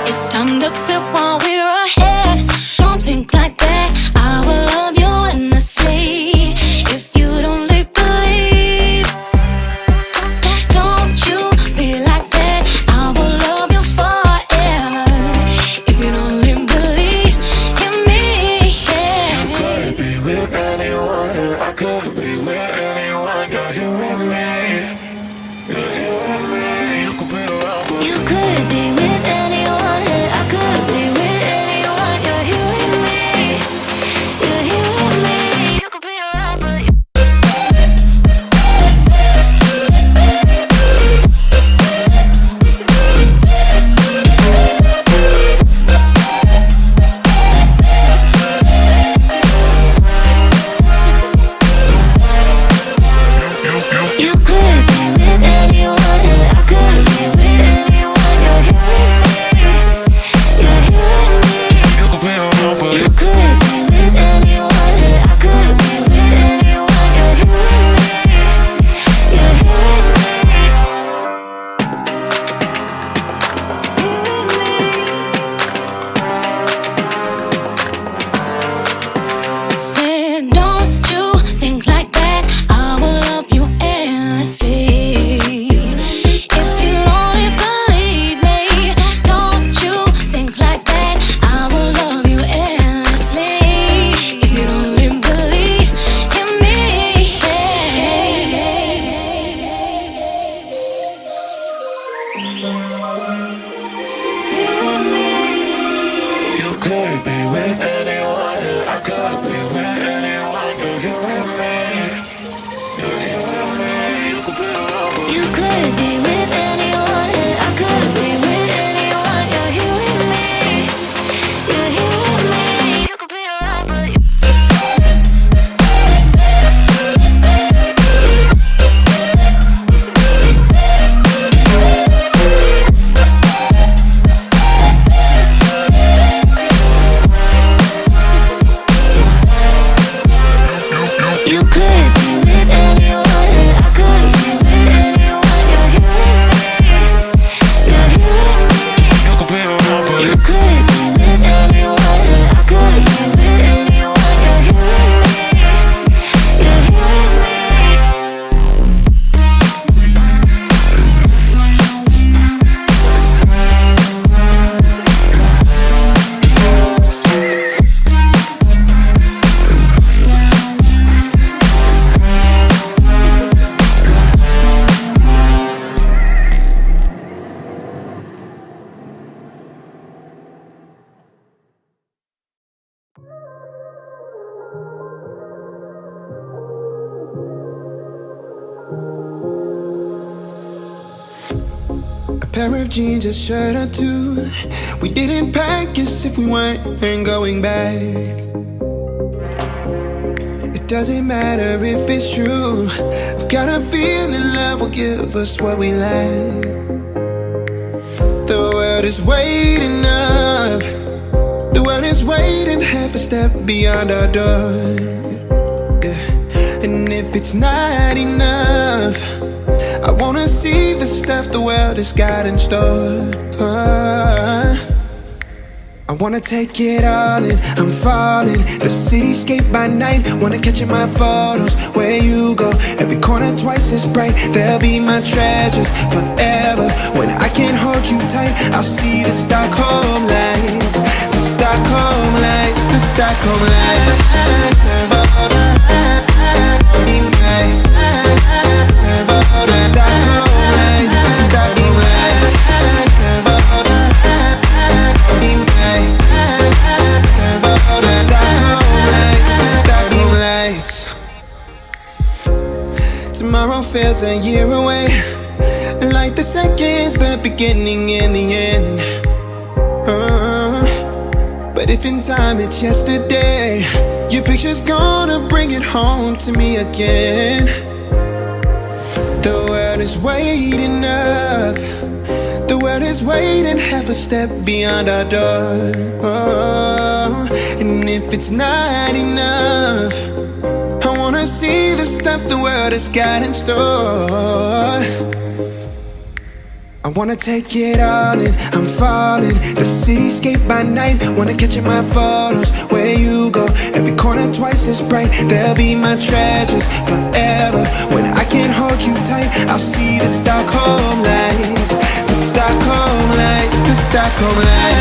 It's time to quit while we're ahead. Don't think like that. I will love you endlessly. If you don't believe, don't you be like that. I will love you forever. If you don't believe in me, yeah. You could be with anyone. I could be with anyone. You're you and me. You're you and me. You could be around, but you could be with anyone. you A pair of jeans, a shirt or two. We didn't pack as if we weren't going back. It doesn't matter if it's true. I've got a feeling love will give us what we lack. The world is waiting up. The world is waiting half a step beyond our door. Yeah. And if it's not enough, I wanna see the stuff the world has got in store. I wanna take it all in, I'm falling. The cityscape by night, wanna catch in my photos. Where you go, every corner twice as bright. They'll be my treasures forever. When I can't hold you tight, I'll see the Stockholm lights. The Stockholm lights, the Stockholm lights. The Stockholm lights, the Stockholm lights. Tomorrow feels a year away, like the seconds, the beginning and the end. But if in time it's yesterday, your picture's gonna bring it home to me again. The world is waiting up. The world is waiting half a step beyond our door. And if it's not enough, I wanna see the stuff the world has got in store. I wanna take it all in, I'm falling. The cityscape by night, wanna catch in my photos. Where you go, every corner twice as bright. They'll be my treasures forever. When I can't hold you tight, I'll see the Stockholm lights. The Stockholm lights, the Stockholm lights.